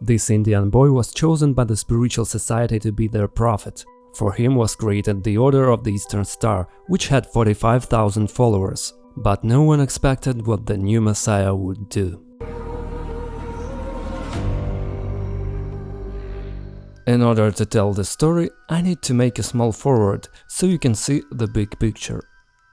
This Indian boy was chosen by the spiritual society to be their prophet. For him was created the Order of the Eastern Star, which had 45,000 followers. But no one expected what the new Messiah would do. In order to tell the story, I need to make a small forward, so you can see the big picture.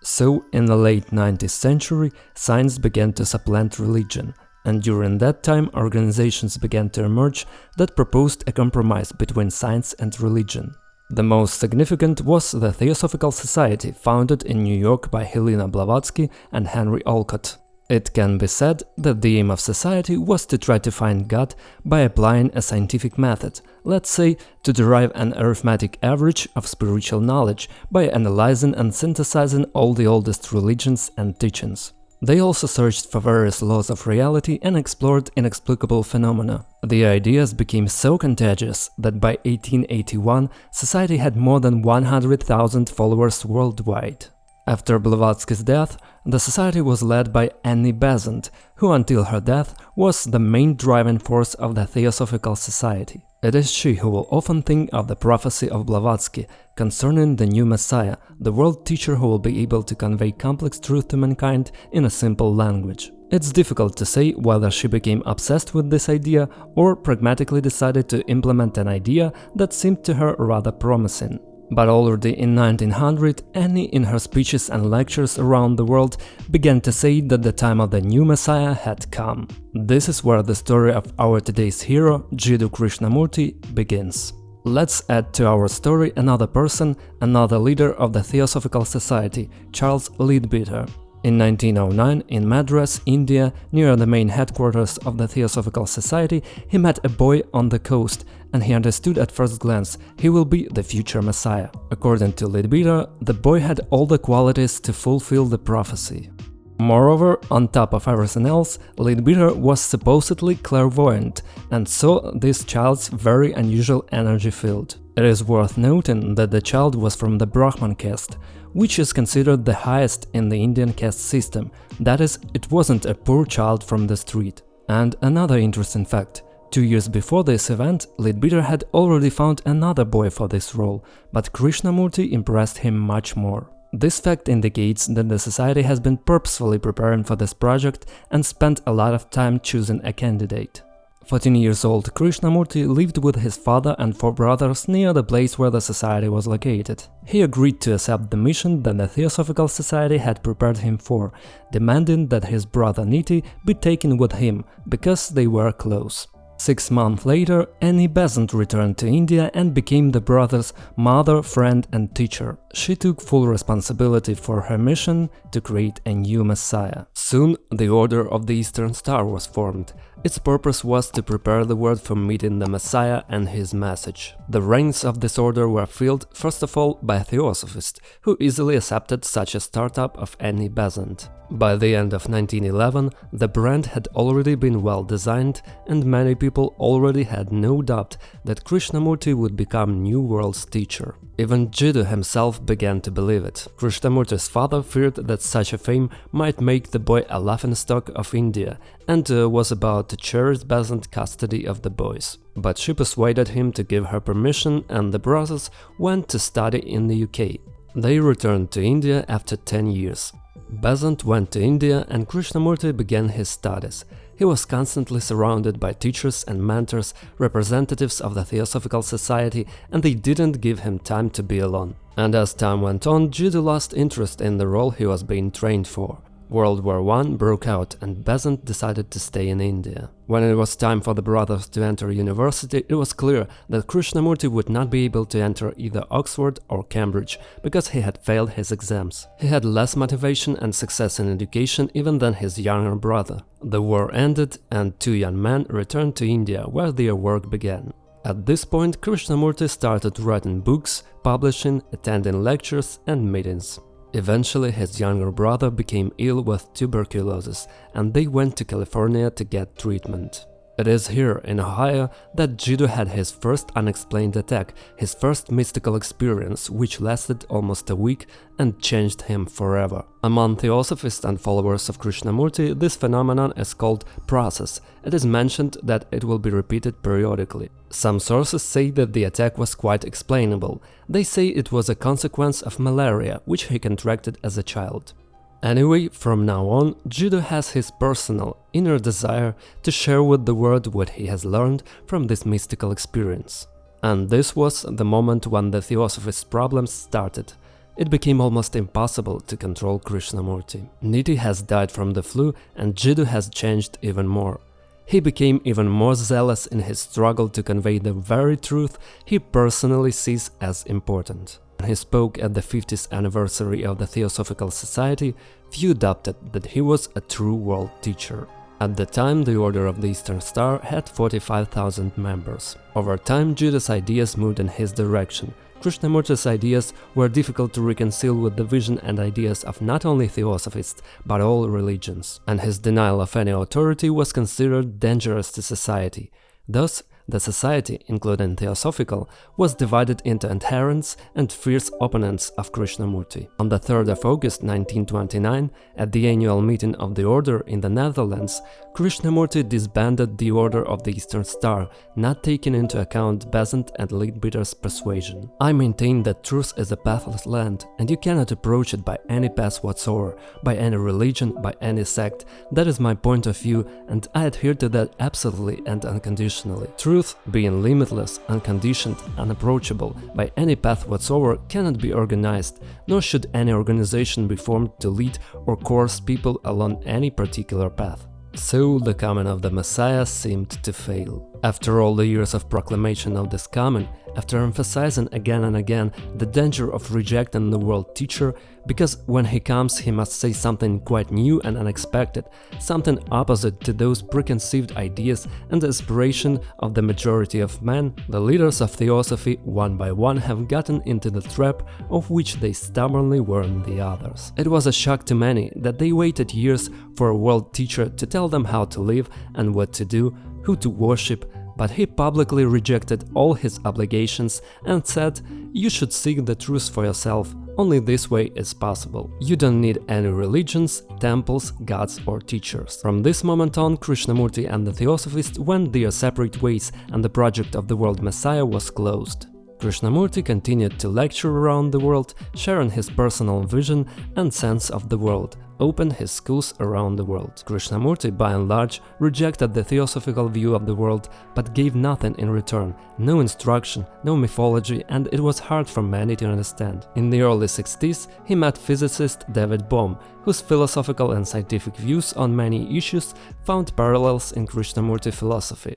So, in the late 19th century, science began to supplant religion, and during that time organizations began to emerge that proposed a compromise between science and religion. The most significant was the Theosophical Society, founded in New York by Helena Blavatsky and Henry Olcott. It can be said that the aim of society was to try to find God by applying a scientific method, let's say to derive an arithmetic average of spiritual knowledge by analyzing and synthesizing all the oldest religions and teachings. They also searched for various laws of reality and explored inexplicable phenomena. The ideas became so contagious that by 1881 society had more than 100,000 followers worldwide. After Blavatsky's death, the society was led by Annie Besant, who until her death was the main driving force of the Theosophical Society. It is she who will often think of the prophecy of Blavatsky concerning the new Messiah, the world teacher who will be able to convey complex truth to mankind in a simple language. It's difficult to say whether she became obsessed with this idea or pragmatically decided to implement an idea that seemed to her rather promising. But already in 1900, Annie, in her speeches and lectures around the world, began to say that the time of the new Messiah had come. This is where the story of our today's hero, Jiddu Krishnamurti, begins. Let's add to our story another person, another leader of the Theosophical Society, Charles Leadbeater. In 1909, in Madras, India, near the main headquarters of the Theosophical Society, he met a boy on the coast, and he understood at first glance he will be the future Messiah. According to Leadbeater, the boy had all the qualities to fulfill the prophecy. Moreover, on top of everything else, Leadbeater was supposedly clairvoyant and saw this child's very unusual energy field. It is worth noting that the child was from the Brahman caste, which is considered the highest in the Indian caste system, that is, it wasn't a poor child from the street. And another interesting fact, 2 years before this event, Leadbeater had already found another boy for this role, but Krishnamurti impressed him much more. This fact indicates that the society has been purposefully preparing for this project and spent a lot of time choosing a candidate. 14 years old Krishnamurti lived with his father and 4 brothers near the place where the society was located. He agreed to accept the mission that the Theosophical Society had prepared him for, demanding that his brother Niti be taken with him, because they were close. 6 months later, Annie Besant returned to India and became the brothers' mother, friend and teacher. She took full responsibility for her mission to create a new Messiah. Soon, the Order of the Eastern Star was formed. Its purpose was to prepare the world for meeting the Messiah and his message. The ranks of this order were filled, first of all, by Theosophists, who easily accepted such a startup of Annie Besant. By the end of 1911, the brand had already been well designed, and many people already had no doubt that Krishnamurti would become New World's teacher. Even Jiddu himself began to believe it. Krishnamurti's father feared that such a fame might make the boy a laughingstock of India, and was about to cherish Besant's custody of the boys. But she persuaded him to give her permission, and the brothers went to study in the UK. They returned to India after 10 years. Besant went to India and Krishnamurti began his studies. He was constantly surrounded by teachers and mentors, representatives of the Theosophical Society, and they didn't give him time to be alone. And as time went on, Jiddu lost interest in the role he was being trained for. World War I broke out and Besant decided to stay in India. When it was time for the brothers to enter university, it was clear that Krishnamurti would not be able to enter either Oxford or Cambridge, because he had failed his exams. He had less motivation and success in education even than his younger brother. The war ended and 2 young men returned to India, where their work began. At this point, Krishnamurti started writing books, publishing, attending lectures and meetings. Eventually, his younger brother became ill with tuberculosis, and they went to California to get treatment. It is here, in Ohio, that Jiddu had his first unexplained attack, his first mystical experience, which lasted almost a week and changed him forever. Among Theosophists and followers of Krishnamurti, this phenomenon is called process. It is mentioned that it will be repeated periodically. Some sources say that the attack was quite explainable. They say it was a consequence of malaria, which he contracted as a child. Anyway, from now on, Jiddu has his personal, inner desire to share with the world what he has learned from this mystical experience. And this was the moment when the Theosophist problems started. It became almost impossible to control Krishnamurti. Niti has died from the flu, and Jiddu has changed even more. He became even more zealous in his struggle to convey the very truth he personally sees as important. When he spoke at the 50th anniversary of the Theosophical Society, few doubted that he was a true world teacher. At the time, the Order of the Eastern Star had 45,000 members. Over time, Jiddu's ideas moved in his direction. Krishnamurti's ideas were difficult to reconcile with the vision and ideas of not only Theosophists, but all religions, and his denial of any authority was considered dangerous to society. Thus, the society, including Theosophical, was divided into adherents and fierce opponents of Krishnamurti. On the 3rd of August 1929, at the annual meeting of the Order in the Netherlands, Krishnamurti disbanded the Order of the Eastern Star, not taking into account Besant and Leadbeater's persuasion. I maintain that truth is a pathless land, and you cannot approach it by any path whatsoever, by any religion, by any sect. That is my point of view, and I adhere to that absolutely and unconditionally. Truth, being limitless, unconditioned, unapproachable by any path whatsoever, cannot be organized, nor should any organization be formed to lead or coerce people along any particular path. So the coming of the Messiah seemed to fail. After all the years of proclamation of this coming, after emphasizing again and again the danger of rejecting the world teacher, because when he comes he must say something quite new and unexpected, something opposite to those preconceived ideas and the aspiration of the majority of men, the leaders of Theosophy one by one have gotten into the trap of which they stubbornly warned the others. It was a shock to many that they waited years for a world teacher to tell them how to live and what to do, who to worship, but he publicly rejected all his obligations and said, "You should seek the truth for yourself, only this way is possible. You don't need any religions, temples, gods or teachers." From this moment on, Krishnamurti and the Theosophists went their separate ways and the project of the world Messiah was closed. Krishnamurti continued to lecture around the world, sharing his personal vision and sense of the world, opened his schools around the world. Krishnamurti, by and large, rejected the theosophical view of the world, but gave nothing in return, no instruction, no mythology, and it was hard for many to understand. In the early 60s, he met physicist David Bohm, whose philosophical and scientific views on many issues found parallels in Krishnamurti philosophy.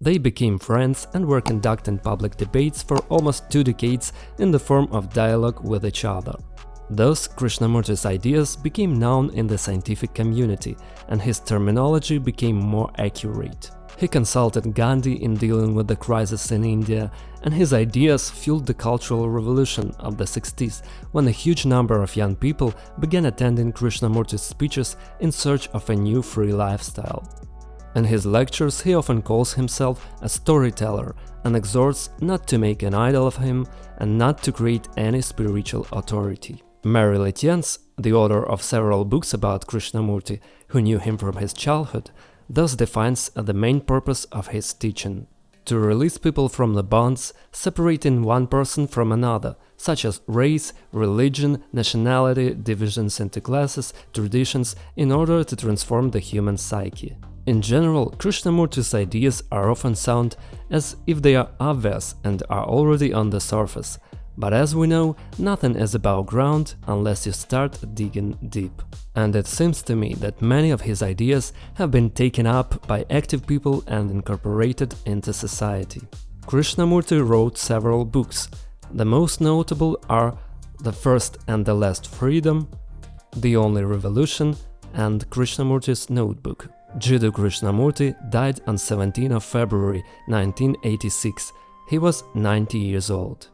They became friends and were conducting public debates for almost 2 decades in the form of dialogue with each other. Thus, Krishnamurti's ideas became known in the scientific community, and his terminology became more accurate. He consulted Gandhi in dealing with the crisis in India, and his ideas fueled the cultural revolution of the 60s, when a huge number of young people began attending Krishnamurti's speeches in search of a new free lifestyle. In his lectures, he often calls himself a storyteller and exhorts not to make an idol of him and not to create any spiritual authority. Mary Letiens, the author of several books about Krishnamurti, who knew him from his childhood, thus defines the main purpose of his teaching: to release people from the bonds separating one person from another, such as race, religion, nationality, divisions into classes, traditions, in order to transform the human psyche. In general, Krishnamurti's ideas are often sound as if they are obvious and are already on the surface, but as we know, nothing is above ground unless you start digging deep. And it seems to me that many of his ideas have been taken up by active people and incorporated into society. Krishnamurti wrote several books. The most notable are The First and the Last Freedom, The Only Revolution, and Krishnamurti's Notebook. Jiddu Krishnamurti died on 17 of February 1986. He was 90 years old.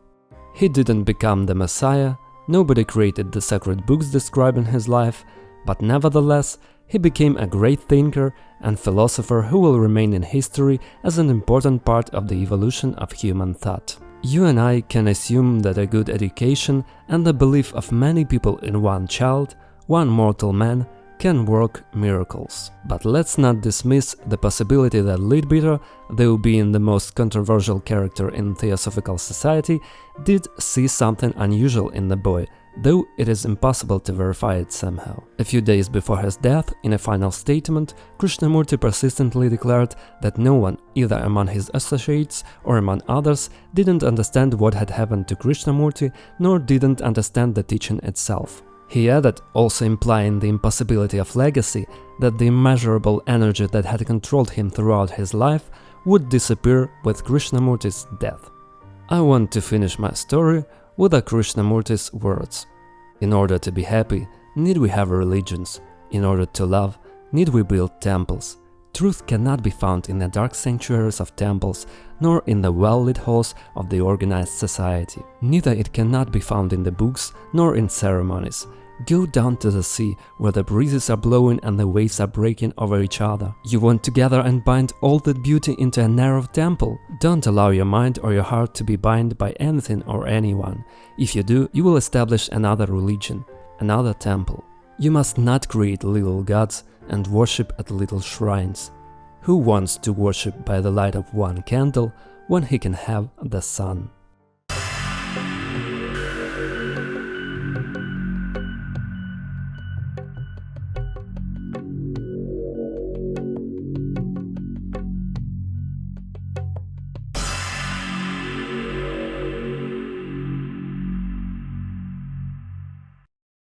He didn't become the Messiah, nobody created the sacred books describing his life, but nevertheless, He became a great thinker and philosopher who will remain in history as an important part of the evolution of human thought. You and I can assume that a good education and the belief of many people in one child, one mortal man, can work miracles. But let's not dismiss the possibility that Leadbeater, though being the most controversial character in Theosophical Society, did see something unusual in the boy, though it is impossible to verify it somehow. A few days before his death, in a final statement, Krishnamurti persistently declared that no one, either among his associates or among others, didn't understand what had happened to Krishnamurti, nor didn't understand the teaching itself. He added, also implying the impossibility of legacy, that the immeasurable energy that had controlled him throughout his life would disappear with Krishnamurti's death. I want to finish my story with a Krishnamurti's words. In order to be happy, need we have religions. In order to love, need we build temples. Truth cannot be found in the dark sanctuaries of temples, nor in the well-lit halls of the organized society. Neither it cannot be found in the books, nor in ceremonies. Go down to the sea, where the breezes are blowing and the waves are breaking over each other. You want to gather and bind all that beauty into a narrow temple. Don't allow your mind or your heart to be bound by anything or anyone. If you do, you will establish another religion, another temple. You must not create little gods and worship at little shrines. Who wants to worship by the light of one candle when he can have the sun?